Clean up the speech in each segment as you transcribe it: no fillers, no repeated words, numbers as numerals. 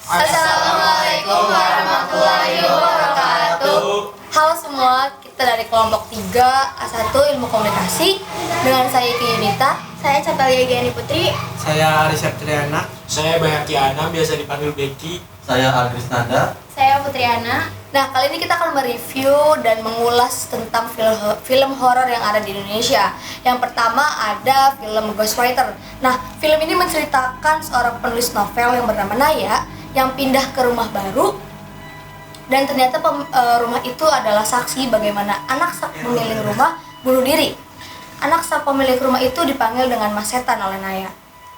Assalamualaikum warahmatullahi wabarakatuh. Halo semua, kita dari kelompok 3 A1 Ilmu Komunikasi dengan saya Iki Yunita, Saya Catalia Giani Putri. Saya Aris Septriana. Saya Bayaki Ana, biasa dipanggil Becky. Saya Agris Nanda. Saya Putriana. Nah, kali ini kita akan mereview dan mengulas tentang film horor yang ada di Indonesia. Yang pertama ada film Ghostwriter. Nah, film ini menceritakan seorang penulis novel yang bernama Naya yang pindah ke rumah baru, dan ternyata rumah itu adalah saksi bagaimana anak pemilik rumah bunuh diri. Anak pemilik rumah itu dipanggil dengan Mas Setan oleh Naya.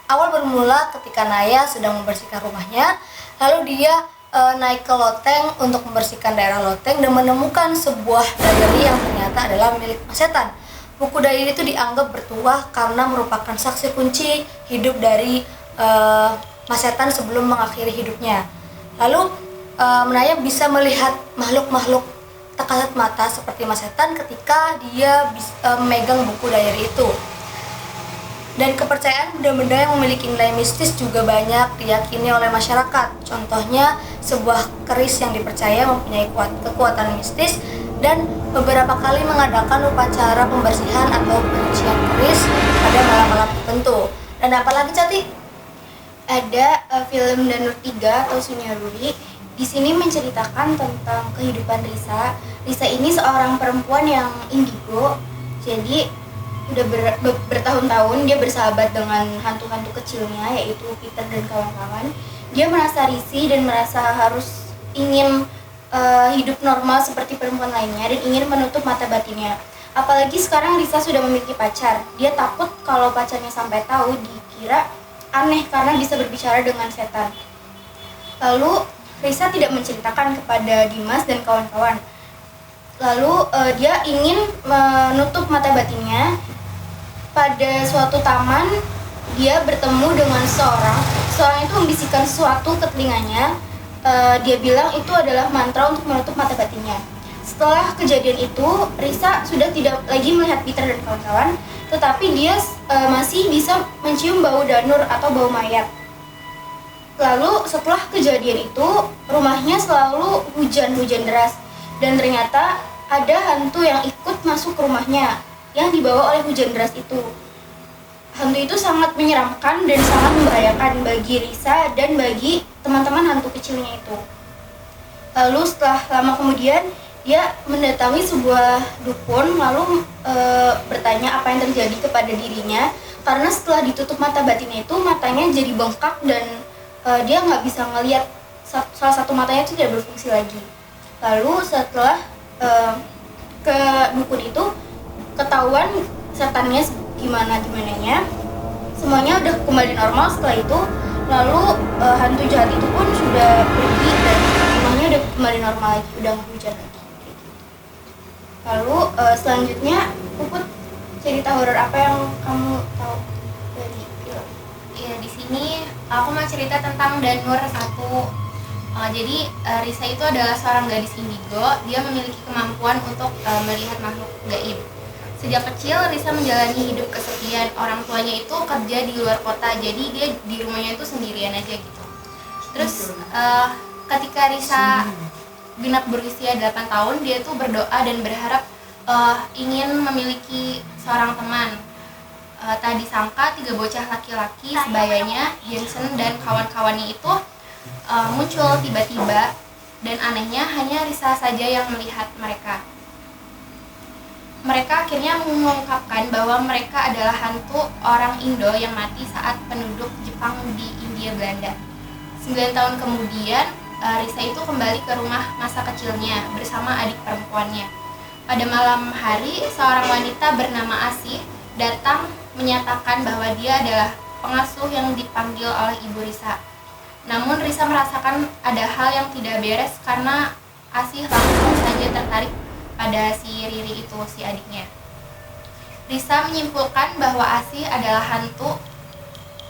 Awal bermula ketika Naya sedang membersihkan rumahnya, lalu dia naik ke loteng untuk membersihkan daerah loteng dan menemukan sebuah diary yang ternyata adalah milik Mas Setan. Buku diary itu dianggap bertuah karena merupakan saksi kunci hidup dari Mas Setan sebelum mengakhiri hidupnya. Lalu Naya bisa melihat makhluk-makhluk tak kasat mata seperti Mas Setan ketika dia memegang buku diary itu. Dan kepercayaan benda-benda yang memiliki nilai mistis juga banyak diyakini oleh masyarakat. Contohnya sebuah keris yang dipercaya mempunyai kekuatan mistis dan beberapa kali mengadakan upacara pembersihan atau penyucian keris pada malam-malam tertentu. Dan apalagi Cati? Ada film Danur 3 atau Sunyaruri. Di sini menceritakan tentang kehidupan Risa. Risa ini seorang perempuan yang indigo. Jadi udah bertahun-tahun dia bersahabat dengan hantu-hantu kecilnya, yaitu Peter dan kawan-kawan. Dia merasa risih dan merasa harus ingin hidup normal seperti perempuan lainnya dan ingin menutup mata batinnya. Apalagi sekarang Risa sudah memiliki pacar. Dia takut kalau pacarnya sampai tahu, dikira aneh karena bisa berbicara dengan setan. Lalu Risa tidak menceritakan kepada Dimas dan kawan-kawan. Lalu dia ingin menutup mata batinnya. Pada suatu taman, dia bertemu dengan seorang itu membisikkan sesuatu ke telinganya. Dia bilang itu adalah mantra untuk menutup mata batinnya. Setelah kejadian itu, Risa sudah tidak lagi melihat Peter dan kawan-kawan, tetapi dia masih bisa mencium bau danur atau bau mayat. Lalu setelah kejadian itu, rumahnya selalu hujan deras, dan ternyata ada hantu yang ikut masuk ke rumahnya yang dibawa oleh hujan deras itu. Hantu itu sangat menyeramkan dan sangat membahayakan bagi Risa dan bagi teman-teman hantu kecilnya itu. Lalu setelah lama kemudian dia mendatangi sebuah dukun, lalu bertanya apa yang terjadi kepada dirinya, karena setelah ditutup mata batinnya itu matanya jadi bengkak dan dia nggak bisa ngelihat, salah satu matanya itu tidak berfungsi lagi. Lalu setelah ke dukun itu ketahuan setannya gimananya, semuanya udah kembali normal setelah itu. Lalu hantu jahat itu pun sudah pergi dan rumahnya udah kembali normal lagi, udah nggak hujan lagi. Lalu selanjutnya Puput, cerita horor apa yang kamu tahu dari film? Ya, di sini aku mau cerita tentang Danur 1. Jadi Risa itu adalah seorang gadis indigo. Dia memiliki kemampuan untuk melihat makhluk gaib. Sejak kecil Risa menjalani hidup kesepian. Orang tuanya itu kerja di luar kota, jadi dia di rumahnya itu sendirian aja gitu. Terus ketika Risa genap berusia 8 tahun, dia itu berdoa dan berharap ingin memiliki seorang teman. Tak disangka 3 bocah laki-laki sebayanya, Jensen dan kawan-kawannya itu muncul tiba-tiba, dan anehnya hanya Risa saja yang melihat mereka. Mereka akhirnya mengungkapkan bahwa mereka adalah hantu orang Indo yang mati saat penduduk Jepang di Hindia Belanda. 9 tahun kemudian, Risa itu kembali ke rumah masa kecilnya bersama adik perempuannya. Pada malam hari, seorang wanita bernama Asih datang menyatakan bahwa dia adalah pengasuh yang dipanggil oleh ibu Risa. Namun Risa merasakan ada hal yang tidak beres karena Asih langsung saja tertarik pada si Riri itu, si adiknya. Risa menyimpulkan bahwa Asih adalah hantu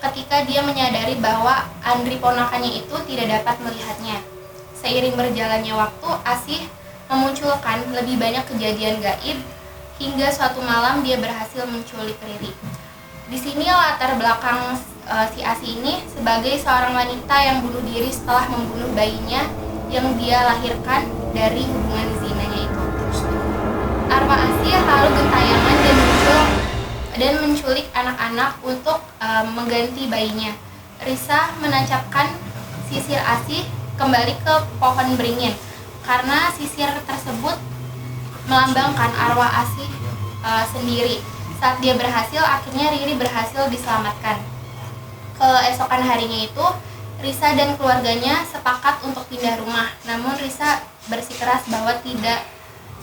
ketika dia menyadari bahwa Andri ponakannya itu tidak dapat melihatnya. Seiring berjalannya waktu, Asih memunculkan lebih banyak kejadian gaib hingga suatu malam dia berhasil menculik Riri. Di sini latar belakang si Asi ini sebagai seorang wanita yang bunuh diri setelah membunuh bayinya yang dia lahirkan dari hubungan zinanya itu. Arwah Asi lalu gentayangan dan menculik anak-anak untuk mengganti bayinya. Risa menancapkan sisir Asi kembali ke pohon beringin karena sisir tersebut melambangkan arwah Asi sendiri. Saat dia berhasil, akhirnya Riri berhasil diselamatkan. Keesokan harinya itu, Risa dan keluarganya sepakat untuk pindah rumah. Namun Risa bersikeras bahwa tidak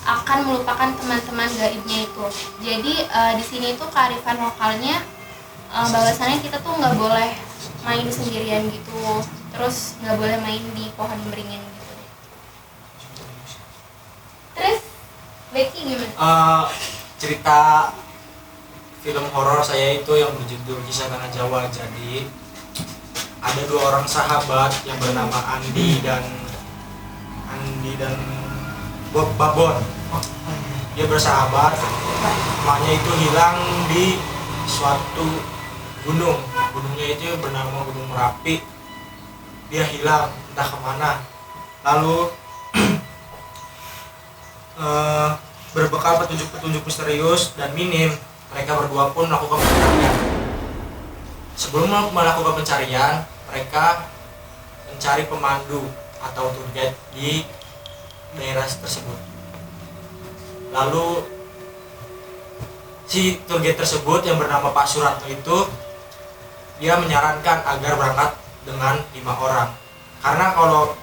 akan melupakan teman-teman gaibnya itu. Jadi di sini tuh kearifan lokalnya bahwasannya kita tuh nggak boleh main sendirian gitu. Terus nggak boleh main di pohon beringin gitu. Terus Becky gimana? Cerita film horor saya itu yang berjudul Kisah Tanah Jawa. Jadi ada dua orang sahabat yang bernama Andi dan Babon. Dia bersahabat, temannya itu hilang di suatu gunung. Gunungnya itu bernama Gunung Merapi. Dia hilang entah kemana. Lalu berbekal petunjuk-petunjuk misterius dan minim, mereka berdua pun melakukan pencarian. Sebelum melakukan pencarian, mereka mencari pemandu atau tour guide di daerah tersebut. Lalu si tour guide tersebut yang bernama Pak Suratno itu, dia menyarankan agar berangkat dengan 5 orang. Karena kalau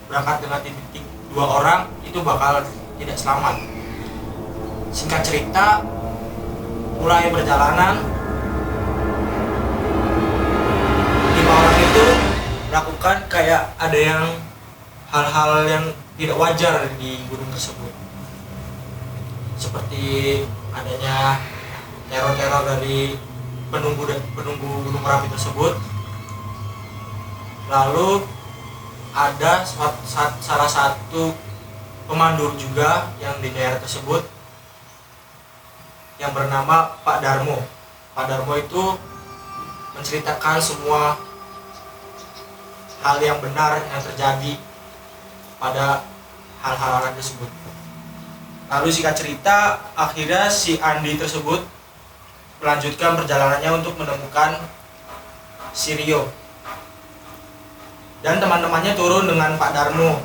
berangkat dengan 2 orang itu bakal tidak selamat. Singkat cerita, mulai perjalanan 5 orang itu melakukan kayak ada yang hal-hal yang tidak wajar di gunung tersebut, seperti adanya teror-teror dari penunggu Gunung Merapi tersebut. Lalu ada salah satu pemandu juga yang di daerah tersebut yang bernama Pak Darmo. Pak Darmo itu menceritakan semua hal yang benar yang terjadi pada hal-hal tersebut. Lalu singkat cerita, akhirnya si Andi tersebut melanjutkan perjalanannya untuk menemukan si Rio. Dan teman-temannya turun dengan Pak Darmo.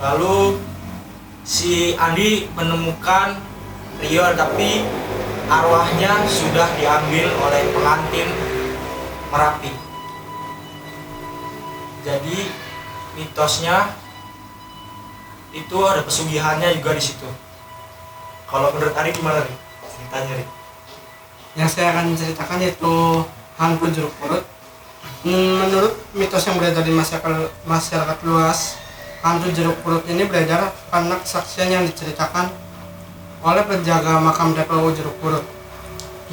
Lalu si Andi menemukan Rio, tapi arwahnya sudah diambil oleh pengantin Merapi. Jadi mitosnya itu ada pesugihannya juga di situ. Kalau menurut Ari gimana nih ceritanya nih? Yang saya akan ceritakan yaitu hantu jeruk purut. Menurut mitos yang beredar di masyarakat luas, hantu jeruk purut ini beredar karena kesaksian yang diceritakan oleh penjaga makam TPU Jeruk Purut.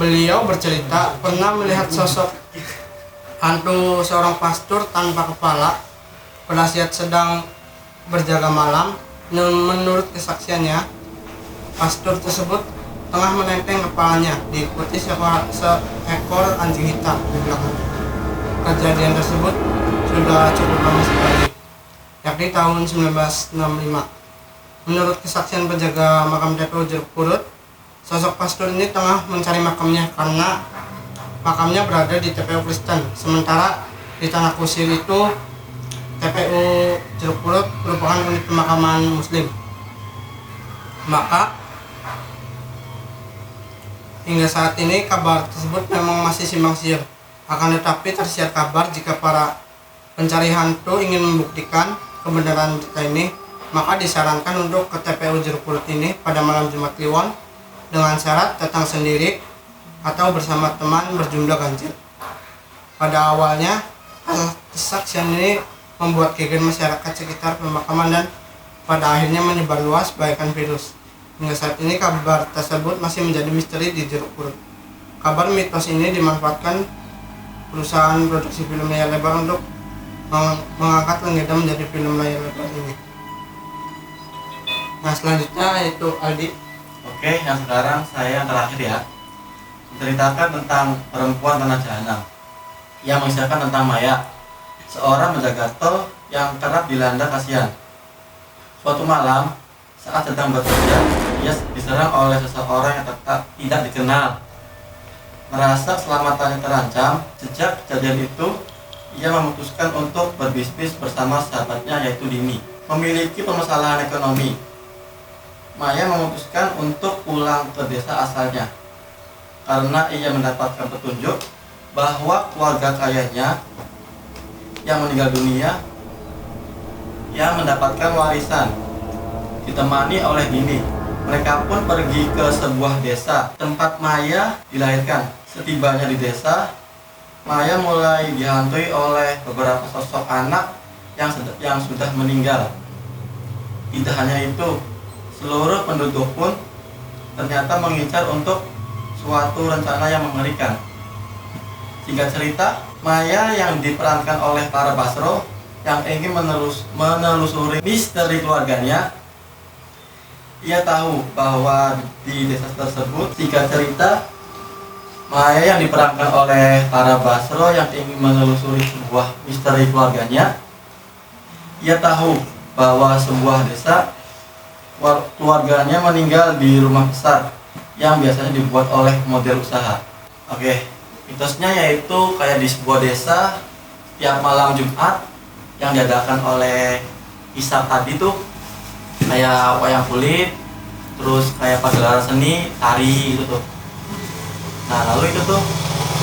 Beliau bercerita pernah melihat sosok hantu seorang pastor tanpa kepala pada saat sedang berjaga malam. Menurut kesaksiannya, pastor tersebut tengah menenteng kepalanya diikuti seekor anjing hitam di belakangnya. Kejadian tersebut sudah cukup lama sekali, yakni tahun 1965. Menurut kesaksian penjaga makam TPU Jeruk Purut, sosok pastor ini tengah mencari makamnya karena makamnya berada di TPU Kristen, sementara di Tanah Kusir itu TPU Jeruk Purut merupakan unit pemakaman Muslim. Maka hingga saat ini kabar tersebut memang masih simpang siur. Akan tetapi tersiar kabar jika para pencari hantu ingin membuktikan kebenaran berita ini, maka disarankan untuk ke TPU Jeruk Purut ini pada malam Jumat Kliwon dengan syarat datang sendiri atau bersama teman berjumlah ganjil. Pada awalnya, kesaksian ini membuat geger masyarakat sekitar pemakaman dan pada akhirnya menyebar luas bagaikan virus. Hingga saat ini kabar tersebut masih menjadi misteri di Jeruk Purut. Kabar mitos ini dimanfaatkan perusahaan produksi film layar lebar untuk mengangkat legenda menjadi film layar lebar ini. Nah, selanjutnya yaitu Aldi. Oke, yang sekarang saya yang terakhir ya. menceritakan tentang perempuan tanah jahanam yang mengisahkan tentang Maya, seorang menjaga tol yang kerap dilanda kasihan. Suatu malam, saat sedang bekerja, ia diserang oleh seseorang yang tidak dikenal. Merasa keselamatannya terancam, sejak kejadian itu, ia memutuskan untuk berbisnis bersama sahabatnya yaitu Dini. Memiliki permasalahan ekonomi, Maya memutuskan untuk pulang ke desa asalnya karena ia mendapatkan petunjuk bahwa keluarga kayanya yang meninggal dunia yang mendapatkan warisan ditemani oleh Dini. Mereka pun pergi ke sebuah desa tempat Maya dilahirkan. Setibanya di desa, Maya mulai dihantui oleh beberapa sosok anak yang sudah meninggal. Tidak hanya itu, seluruh penduduk pun ternyata mengincar untuk suatu rencana yang mengerikan. Singkat cerita, Maya yang diperankan oleh Tara Basro yang ingin menelusuri misteri keluarganya. Ia tahu bahwa di desa tersebut, singkat cerita, Maya yang diperankan oleh Tara Basro yang ingin menelusuri sebuah misteri keluarganya. Ia tahu bahwa sebuah desa keluarganya meninggal di rumah besar yang biasanya dibuat oleh model usaha. Oke, mitosnya yaitu kayak di sebuah desa tiap malam Jumat yang diadakan oleh Ishak tadi tuh kayak wayang kulit, terus kayak pagelaran seni, tari gitu tuh. Nah lalu itu tuh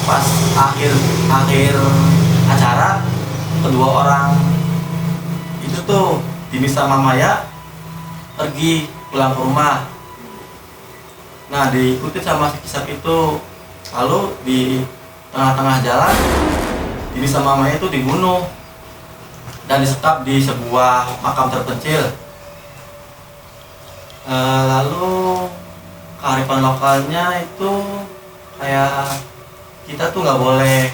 pas akhir acara, kedua orang itu tuh Dini sama Maya pergi pulang ke rumah. Nah diikuti sama kisah itu. Lalu di tengah-tengah jalan Dini sama Maya itu dibunuh dan disekap di sebuah makam terpencil. Lalu kearifan lokalnya itu kayak kita tuh nggak boleh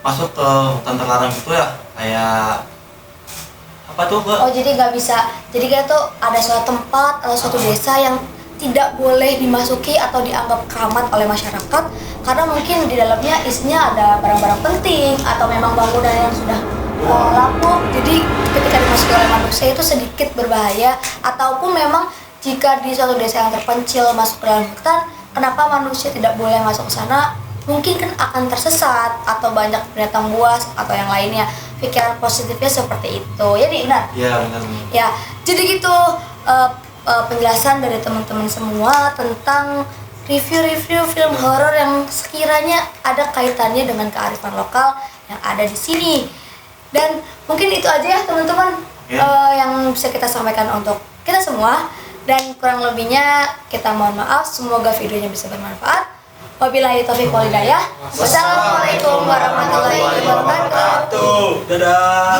masuk ke hutan terlarang gitu ya, kayak apa tuh Mbak? Oh, jadi nggak bisa. Jadi kayak tuh ada suatu tempat atau suatu desa yang tidak boleh dimasuki atau dianggap keramat oleh masyarakat karena mungkin di dalamnya isinya ada barang-barang penting atau memang bangunan yang sudah lapuk. Jadi ketika dimasuki oleh manusia itu sedikit berbahaya, ataupun memang jika di suatu desa yang terpencil masuk ke dalam hutan, kenapa manusia tidak boleh masuk ke sana? Mungkin kan akan tersesat atau banyak binatang buas atau yang lainnya. Pikiran positifnya seperti itu. Ya, benar. Iya benar. Ya, jadi gitu penjelasan dari teman-teman semua tentang review-review film horor yang sekiranya ada kaitannya dengan kearifan lokal yang ada di sini. Dan mungkin itu aja ya teman-teman yang bisa kita sampaikan untuk kita semua. Dan kurang lebihnya kita mohon maaf. Semoga videonya bisa bermanfaat. Wabillahi taufiq wal hidayah. Wassalamualaikum warahmatullahi wabarakatuh. Dadah.